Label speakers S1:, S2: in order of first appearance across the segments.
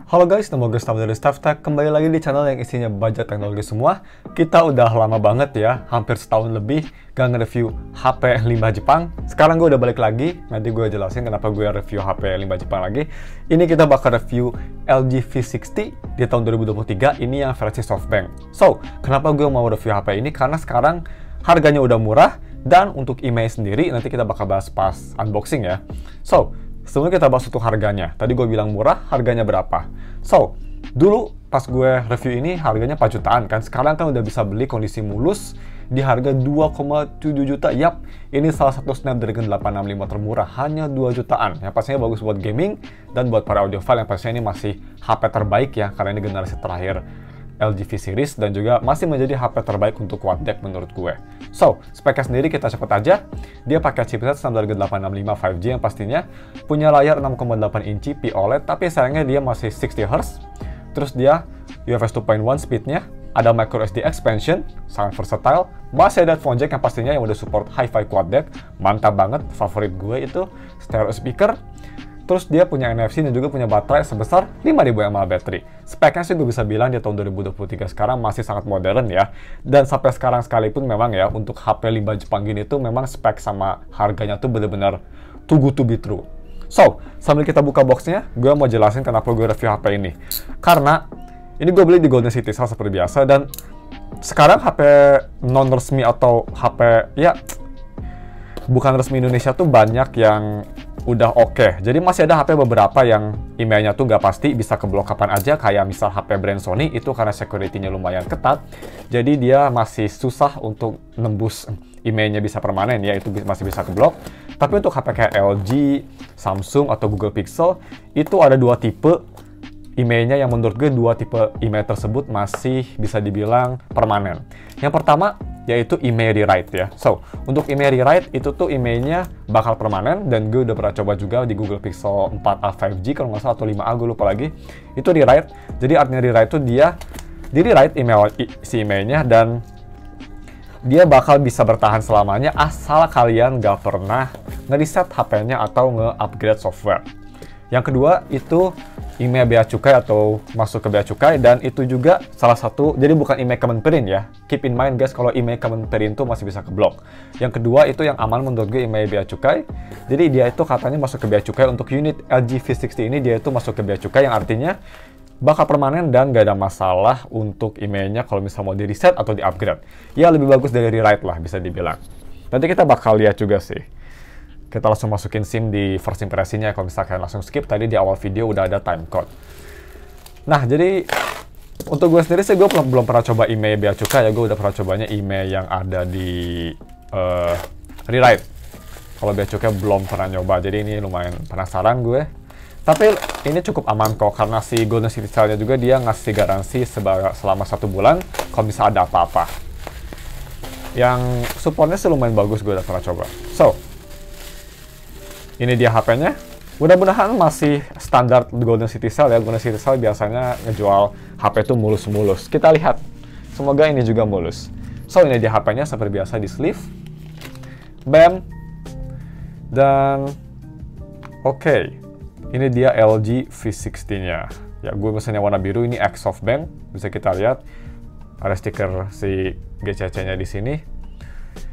S1: Halo guys, nama gue Gustaf dari StaffTech. Kembali lagi di channel yang isinya budget teknologi semua. Kita udah lama banget ya, hampir setahun lebih gak nge-review HP 5 Jepang. Sekarang gue udah balik lagi, nanti gue jelasin kenapa gue review HP 5 Jepang lagi. Ini kita bakal review LG V60 di tahun 2023, ini yang versi SoftBank. So, kenapa gue mau review HP ini? Karena sekarang harganya udah murah, dan untuk email sendiri nanti kita bakal bahas pas unboxing ya. So, sebelum kita bahas untuk harganya, tadi gue bilang murah, harganya berapa? So, dulu pas gue review ini harganya 4 jutaan kan, sekarang kan udah bisa beli kondisi mulus di harga 2,7 juta. Yap, ini salah satu Snapdragon 865 termurah, hanya 2 jutaan. Yang pastinya bagus buat gaming dan buat para audiophile, yang pastinya ini masih HP terbaik ya, karena ini generasi terakhir LG V Series dan juga masih menjadi HP terbaik untuk quad deck menurut gue. So, speknya sendiri kita cepet aja. Dia pakai chipset Snapdragon 865 5G yang pastinya punya layar 6,8 inci POLED, tapi sayangnya dia masih 60 Hz. Terus dia UFS 2.1 speednya, ada microSD expansion, sangat versatile. Masih ada phone jack yang pastinya yang udah support Hi-Fi quad deck, mantap banget. Favorit gue itu stereo speaker. Terus dia punya NFC dan juga punya baterai sebesar 5000 mAh baterai. Speknya sih gue bisa bilang di tahun 2023 sekarang masih sangat modern ya. Dan sampai sekarang sekalipun memang ya, untuk HP 5 Jepang gini tuh memang spek sama harganya tuh bener-bener too good to be true. So, sambil kita buka boxnya, gue mau jelasin kenapa gue review HP ini. Karena ini gue beli di Golden City Sale seperti biasa, dan sekarang HP non-resmi atau HP ya bukan resmi Indonesia tuh banyak yang udah oke. Jadi masih ada HP beberapa yang emailnya tuh nggak pasti, bisa keblok kapan aja, kayak misal HP brand Sony itu karena security-nya lumayan ketat. Jadi dia masih susah untuk nembus emailnya bisa permanen ya, itu masih bisa keblok. Tapi untuk HP kayak LG, Samsung atau Google Pixel itu ada dua tipe emailnya yang menurut gue dua tipe email tersebut masih bisa dibilang permanen. Yang pertama yaitu email rewrite ya. So, untuk email rewrite itu tuh emailnya bakal permanen, dan gue udah pernah coba juga di Google Pixel 4a 5G kalau nggak salah, atau 5a gue lupa lagi. Itu rewrite. Jadi artinya rewrite itu dia di-rewrite si emailnya, dan dia bakal bisa bertahan selamanya asal kalian nggak pernah nge-reset HP-nya atau nge-upgrade software. Yang kedua itu email bea cukai atau masuk ke bea cukai, dan itu juga salah satu, jadi bukan email Kemenperin ya. Keep in mind guys, kalau email Kemenperin itu masih bisa keblok. Yang kedua itu yang aman menurut gue, email bea cukai. Jadi dia itu katanya masuk ke bea cukai untuk unit LG V60 ini, dia itu masuk ke bea cukai yang artinya bakal permanen dan gak ada masalah untuk emailnya kalau misalnya mau di reset atau di upgrade. Ya lebih bagus dari rewrite lah bisa dibilang. Nanti kita bakal lihat juga sih. Kita langsung masukin SIM di first impresinya. Kalau misalkan langsung skip, tadi di awal video udah ada timecode. Nah, jadi untuk gue sendiri sih, gue belum pernah coba email bea cukai ya. Gue udah pernah cobanya email yang ada di rewrite. Kalau bea cukai belum pernah nyoba, jadi ini lumayan penasaran gue. Tapi ini cukup aman kok, karena si Golden City Sale-nya juga dia ngasih garansi selama 1 bulan kalau misalnya ada apa-apa. Yang supportnya sih lumayan bagus, gue udah pernah coba. So, ini dia HP-nya. Mudah-mudahan masih standar Golden City Sale ya. Golden City Sale biasanya ngejual HP itu mulus-mulus. Kita lihat. Semoga ini juga mulus. So, ini dia HP-nya seperti biasa di sleeve. Bam. Dan oke. Ini dia LG V60-nya. Ya, gue mesennya warna biru. Ini X SoftBank. Bisa kita lihat. Ada stiker si GCC-nya di sini.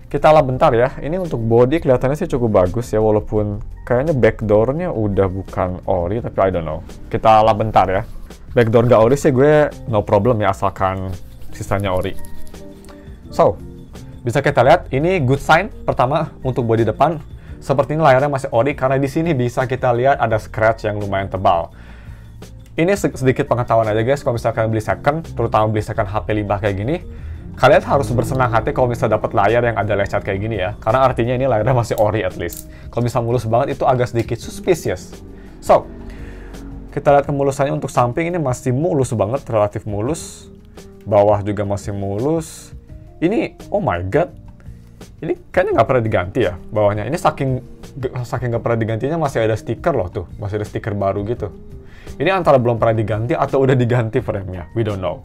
S1: Kita lap bentar ya. Ini untuk body kelihatannya sih cukup bagus ya, walaupun kayaknya backdoor-nya udah bukan ori, tapi I don't know. Kita lap bentar ya. Backdoor nggak ori sih gue no problem ya, asalkan sisanya ori. So, bisa kita lihat ini good sign. Pertama untuk body depan, seperti ini layarnya masih ori, karena di sini bisa kita lihat ada scratch yang lumayan tebal. Ini sedikit pengetahuan aja guys, kalau misalkan beli second, terutama beli second HP limbah kayak gini, kalian harus bersenang hati kalau misalnya dapat layar yang ada lecet kayak gini ya. Karena artinya ini layarnya masih ori at least. Kalau misalnya mulus banget itu agak sedikit suspicious. So, kita lihat kemulusannya untuk samping, ini masih mulus banget, relatif mulus. Bawah juga masih mulus. Ini, oh my god. Ini kayaknya nggak pernah diganti ya bawahnya. Ini saking nggak pernah digantinya masih ada stiker loh tuh. Masih ada stiker baru gitu. Ini antara belum pernah diganti atau udah diganti frame-nya. We don't know.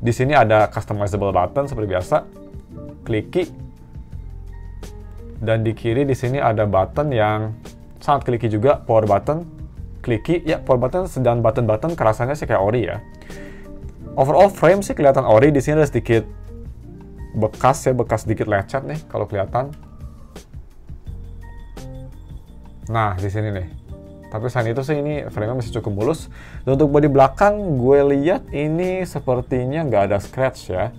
S1: Di sini ada customizable button seperti biasa. Kliki. Dan di kiri di sini ada button yang sangat kliki juga, power button. clicky. Ya, power button dan button-button kerasanya sih kayak ori ya. Overall frame sih kelihatan ori. Di sini ada sedikit bekas ya, bekas sedikit lecet nih kalau kelihatan. Nah, di sini nih. Tapi selain itu sih ini frame-nya masih cukup mulus. Dan untuk bodi belakang, gue lihat ini sepertinya nggak ada scratch ya.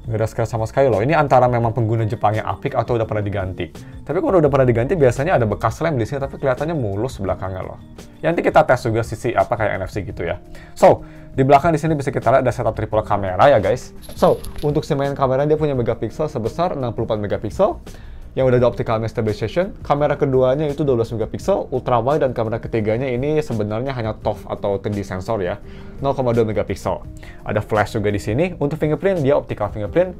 S1: Nggak ada scratch sama sekali loh. Ini antara memang pengguna Jepang yang apik atau udah pernah diganti. Tapi kalau udah pernah diganti biasanya ada bekas lem di sini, tapi kelihatannya mulus belakangnya loh. Ya, nanti kita tes juga sisi apa kayak NFC gitu ya. So, di belakang di sini bisa kita lihat ada setup triple kamera ya guys. So, untuk si main kamera dia punya megapiksel sebesar 64 megapiksel. Yang udah ada optical image stabilization. Kamera keduanya itu 12 megapiksel, ultra wide, dan kamera ketiganya ini sebenarnya hanya TOF atau 3D sensor ya, 0,2 megapiksel. Ada flash juga di sini. Untuk fingerprint dia optical fingerprint.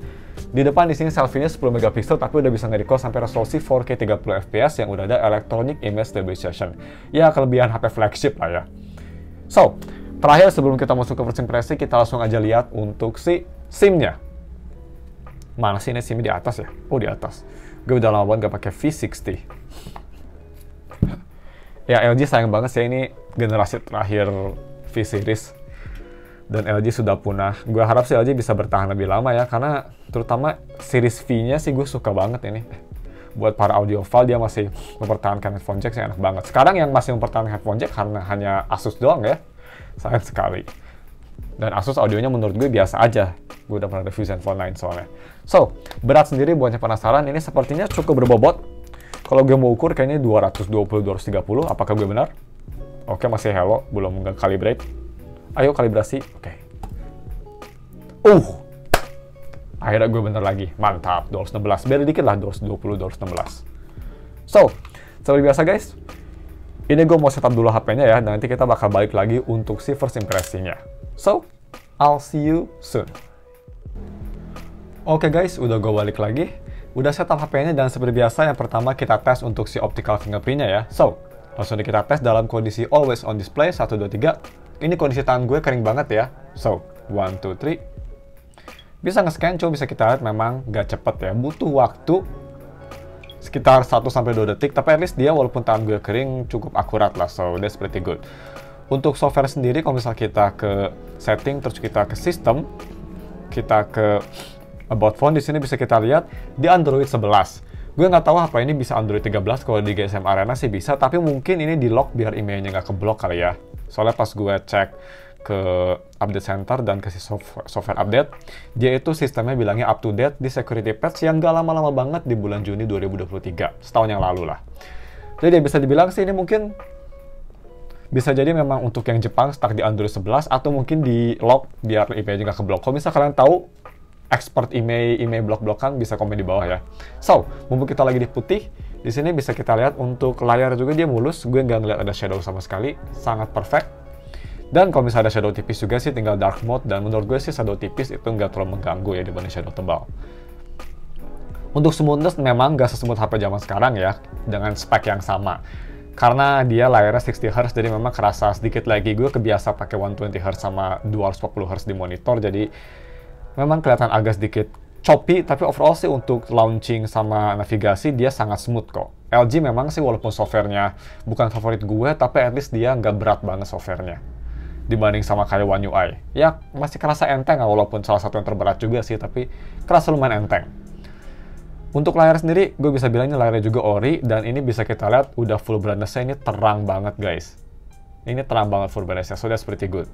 S1: Di depan di sini selfie-nya 10 megapiksel tapi udah bisa nge-record sampai resolusi 4K 30 fps yang udah ada electronic image stabilization. Ya, kelebihan HP flagship lah ya. So, terakhir sebelum kita masuk ke first impression, kita langsung aja lihat untuk si SIM-nya. Mana sih ini SIM-nya di atas ya? Oh, di atas. Gue udah lama banget gak pakai V60. Ya, LG sayang banget sih, ini generasi terakhir V series. Dan LG sudah punah. Gue harap sih LG bisa bertahan lebih lama ya, karena terutama series V-nya sih gue suka banget ini. Buat para audiophile dia masih mempertahankan headphone jack sih enak banget. Sekarang yang masih mempertahankan headphone jack karena hanya Asus doang ya. Sayang sekali. Dan Asus audionya menurut gue biasa aja. Gue udah pernah review Zenfone 9 soalnya. So, berat sendiri buat yang penasaran, ini sepertinya cukup berbobot. Kalau gue mau ukur kayaknya 220-230, apakah gue benar? Oke, masih hello, belum nge-calibrate. Ayo kalibrasi, oke. Akhirnya gue bener lagi, mantap, 216. Beda dikit lah, 220-216. So, seperti biasa guys, ini gue mau setup dulu HP-nya ya, dan nanti kita bakal balik lagi untuk si first impresinya. So, I'll see you soon. Oke guys, udah gue balik lagi. Udah setup HP-nya dan seperti biasa yang pertama kita tes untuk si optical fingerprint-nya ya. So, langsung kita tes dalam kondisi always on display, 1, 2, 3. Ini kondisi tangan gue kering banget ya. So, 1, 2, 3. Bisa nge-scan, coba bisa kita lihat memang gak cepet ya. Butuh waktu sekitar 1-2 detik, tapi at least dia walaupun tangan gue kering cukup akurat lah. So, that's pretty good. Untuk software sendiri, kalau misal kita ke setting, terus kita ke sistem, kita ke About Phone, di sini bisa kita lihat di Android 11. Gue nggak tahu apa ini bisa Android 13, kalau di GSM Arena sih bisa, tapi mungkin ini di lock biar emailnya nggak keblok kali ya. Soalnya pas gue cek ke update center dan kasih software update, dia itu sistemnya bilangnya up to date di security patch yang nggak lama-lama banget di bulan Juni 2023, setahun yang lalu lah. Jadi bisa dibilang sih ini mungkin bisa jadi memang untuk yang Jepang stuck di Android 11 atau mungkin di lock biar emailnya nggak keblok. Kalau misal kalian tahu expert email blok-blokan, bisa komen di bawah ya. So, mumpung kita lagi di putih, di sini bisa kita lihat untuk layar juga dia mulus. Gue nggak ngeliat ada shadow sama sekali, sangat perfect. Dan kalau misalnya ada shadow tipis juga sih tinggal dark mode, dan menurut gue sih shadow tipis itu nggak terlalu mengganggu ya dibanding shadow tebal. Untuk smoothness memang nggak sesmooth HP zaman sekarang ya, dengan spek yang sama. Karena dia layarnya 60Hz, jadi memang kerasa sedikit lagi. Gue kebiasa pakai 120Hz sama 240Hz di monitor, jadi memang kelihatan agak sedikit choppy, tapi overall sih untuk launching sama navigasi dia sangat smooth kok. LG memang sih walaupun softwarenya bukan favorit gue, tapi at least dia nggak berat banget softwarenya dibanding sama kayak One UI. Ya masih kerasa enteng walaupun salah satu yang terberat juga sih, tapi kerasa lumayan enteng. Untuk layar sendiri, gue bisa bilangnya layarnya juga ori, dan ini bisa kita lihat udah full brightness-nya, ini terang banget guys. Ini terang banget full brightness-nya, so that's pretty good.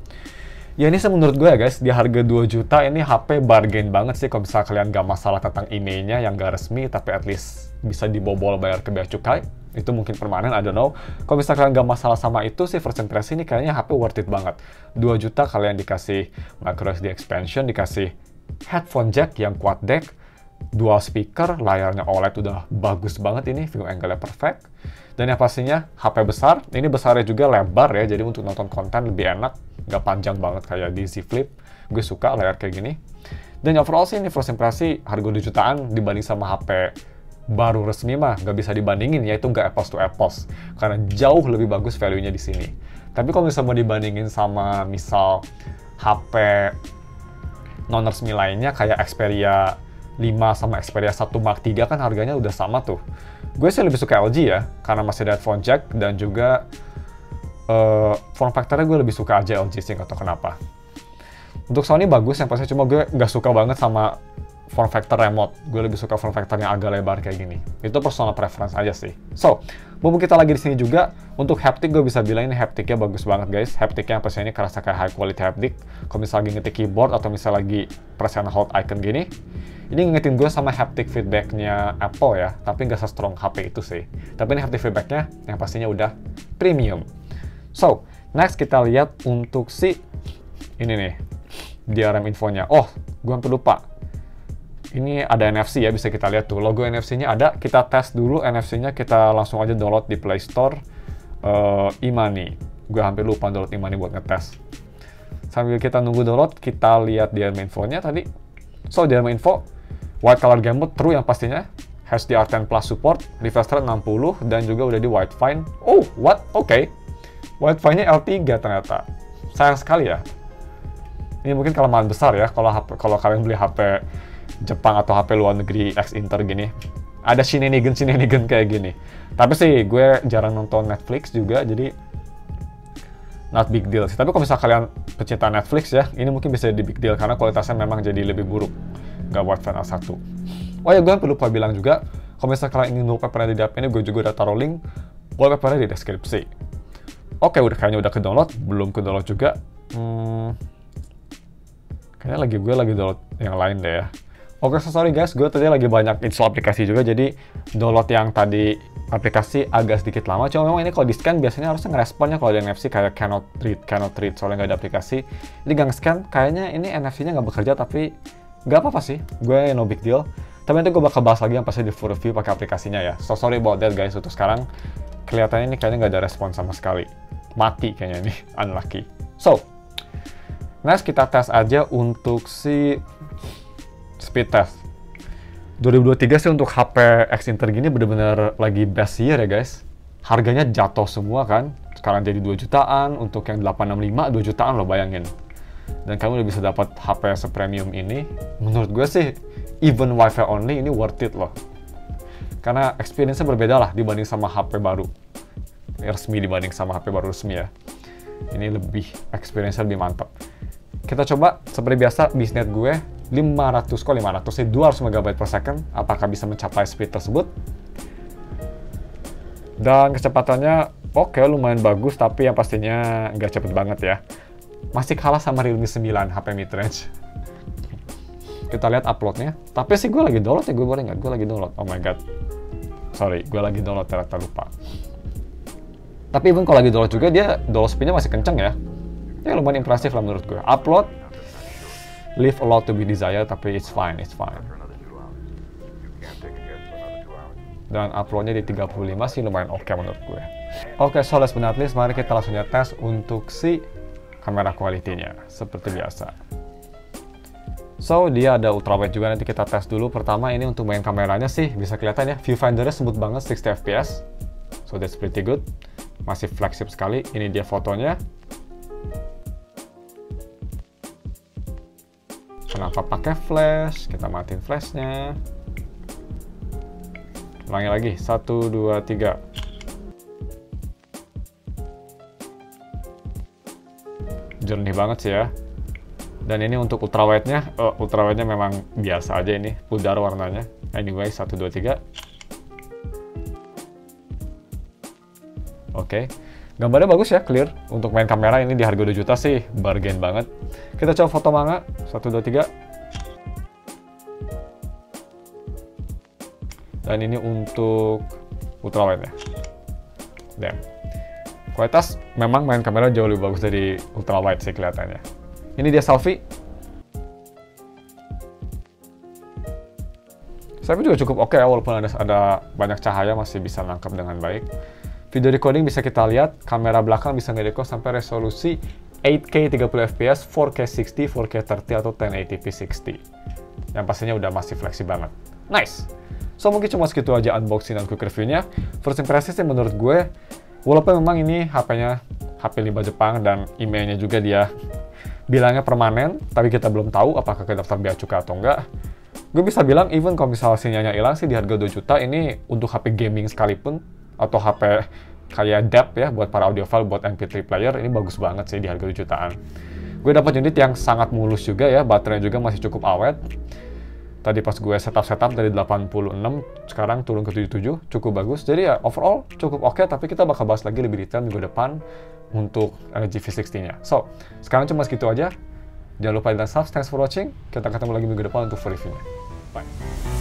S1: Ya ini sih menurut gue ya guys, di harga 2 juta ini HP bargain banget sih kalau misalnya kalian gak masalah tentang emailnya yang gak resmi, tapi at least bisa dibobol bayar ke bea cukai. Itu mungkin permanen, I don't know. Kalau misalnya kalian gak masalah sama itu sih, first impression ini kayaknya HP worth it banget. 2 juta kalian dikasih microSD expansion, dikasih headphone jack yang quad deck, dual speaker, layarnya OLED udah bagus banget ini, view angle-nya perfect. Dan yang pastinya HP besar, ini besarnya juga lebar ya, jadi untuk nonton konten lebih enak, nggak panjang banget kayak di Z Flip. Gue suka layar kayak gini. Dan overall sih ini first impression harga 2 jutaan dibanding sama HP baru resmi mah nggak bisa dibandingin, yaitu nggak apples to apples. Karena jauh lebih bagus value-nya di sini. Tapi kalau misalnya mau dibandingin sama misal HP non resmi lainnya kayak Xperia 5 sama Xperia 1 Mark III kan harganya udah sama tuh. Gue sih lebih suka LG ya, karena masih ada headphone jack dan juga form factor-nya gue lebih suka aja LG sih, nggak tau kenapa. Untuk Sony bagus yang pasti, cuma gue nggak suka banget sama form factor remote. Gue lebih suka form factor yang agak lebar kayak gini. Itu personal preference aja sih. So, mumpung kita lagi di sini juga, untuk haptic gue bisa bilang ini hapticnya bagus banget guys. Hapticnya yang pasti ini kerasa kayak high quality haptic. Kalau misalnya lagi ngetik keyboard atau misalnya lagi press and hold icon gini, ini ngingetin gue sama haptic feedback-nya Apple ya, tapi nggak se-strong HP itu sih. Tapi ini haptic feedback-nya yang pastinya udah premium. So, next kita lihat untuk si ini nih, DRM infonya. Oh, gue hampir lupa. Ini ada NFC ya, bisa kita lihat tuh. Logo NFC-nya ada, kita tes dulu NFC-nya, kita langsung aja download di Play Store eMoney. Gue hampir lupa download eMoney buat ngetes. Sambil kita nunggu download, kita lihat DRM infonya tadi. So, DRM info, white color game mode true yang pastinya. HDR10 Plus support, refresh rate 60, dan juga udah di Wi-Fi. Oh, what? Oke. Wi-Fi-nya L3 ternyata. Sayang sekali ya. Ini mungkin kelemahan besar ya kalau kalian beli HP Jepang atau HP luar negeri ex-Inter gini. Ada shenanigan kayak gini. Tapi sih gue jarang nonton Netflix juga, jadi not big deal sih. Tapi kalau misalnya kalian pecinta Netflix ya, ini mungkin bisa jadi big deal karena kualitasnya memang jadi lebih buruk. Nggak Wi-Fi L1. Oh ya, gue lupa bilang juga, kalau misalnya kalian ingin wallpaper di HP ini, gue juga udah taruh link wallpaper di deskripsi. Oke, kayaknya udah ke-download, belum ke-download juga. Kayaknya gue lagi download yang lain deh ya. Oke, so sorry guys, gue tadi lagi banyak install aplikasi juga, jadi download yang tadi aplikasi agak sedikit lama. Cuma memang ini kalau di-scan biasanya harusnya ngeresponnya kalau ada NFC kayak cannot read, soalnya nggak ada aplikasi. Jadi nggak nge-scan, kayaknya ini NFC-nya nggak bekerja, tapi nggak apa-apa sih, gue no big deal. Tapi nanti gue bakal bahas lagi yang pasti di full review pakai aplikasinya ya. So sorry about that guys, untuk sekarang kelihatannya ini kayaknya nggak ada respon sama sekali. Mati kayaknya ini, unlucky. So, next kita tes aja untuk si speed test. 2023 sih untuk HP X-Inter gini bener-bener lagi best year ya guys. Harganya jatuh semua kan. Sekarang jadi 2 jutaan, untuk yang 865 2 jutaan loh, bayangin. Dan kamu udah bisa dapat HP se-premium ini. Menurut gue sih, even Wi-Fi only ini worth it loh. Karena experience-nya berbeda lah dibanding sama HP baru. Resmi dibanding sama HP baru resmi ya. Ini lebih experience-nya lebih mantap. Kita coba seperti biasa bisnet gue 500 sih 200 MB per second. Apakah bisa mencapai speed tersebut? Dan kecepatannya oke, lumayan bagus, tapi yang pastinya nggak cepet banget ya. Masih kalah sama Realme 9 HP mid-range. Kita lihat uploadnya. Tapi sih gue lagi download ya, gue boleh nggak? Gue lagi download. Oh my god. Sorry, gue lagi download, ternyata lupa. Tapi even kalau lagi download juga, dia download speed-nya masih kenceng ya. Ya lumayan impresif lah menurut gue. Upload, leave a lot to be desired, tapi it's fine. Dan uploadnya di 35 sih lumayan oke menurut gue. Oke, so last but not least, mari kita langsung tes untuk si kamera quality-nya. Seperti biasa. So, dia ada ultrawide juga, nanti kita tes dulu. Pertama, ini untuk main kameranya sih, bisa kelihatan ya, viewfinder-nya smooth banget, 60 fps. So, that's pretty good. Masih flagship sekali. Ini dia fotonya. Kenapa pakai flash? Kita matiin flashnya. Ulangi lagi. 1, 2, 3. Jernih banget sih ya. Dan ini untuk ultrawide-nya. Ultrawide-nya memang biasa aja ini. Pudar warnanya. Anyway, 1, 2, 3. Oke. Gambarnya bagus ya, clear. Untuk main kamera ini di harga 2 juta sih, bargain banget. Kita coba foto manga. 1, 2, 3. Dan ini untuk ultrawide ya. Damn. Kualitas memang main kamera jauh lebih bagus dari ultrawide sih kelihatannya. Ini dia selfie. Selfie juga cukup oke ya, walaupun ada banyak cahaya masih bisa nangkap dengan baik. Video recording bisa kita lihat, kamera belakang bisa nge-record sampai resolusi 8K 30fps, 4K 60, 4K 30 atau 1080p 60. Yang pastinya udah masih fleksibel banget. Nice! So mungkin cuma segitu aja unboxing dan quick review-nya. First impression sih menurut gue, walaupun memang ini HP-nya HP 5 Jepang dan emailnya juga dia bilangnya permanen, tapi kita belum tahu apakah ke daftar bea cukai atau enggak. Gue bisa bilang even kalau misalnya sinyalnya hilang sih di harga 2 juta ini untuk HP gaming sekalipun atau HP kayak DAP ya buat para audiophile, buat MP3 player, ini bagus banget sih di harga 2 jutaan. Gue dapat unit yang sangat mulus juga ya, baterainya juga masih cukup awet. Tadi pas gue setup dari 86, sekarang turun ke 77, cukup bagus. Jadi ya overall cukup oke, tapi kita bakal bahas lagi lebih detail minggu depan untuk LG V60-nya. So, sekarang cuma segitu aja. Jangan lupa dan subscribe. Thanks for watching. Kita ketemu lagi minggu depan untuk reviewnya. Bye.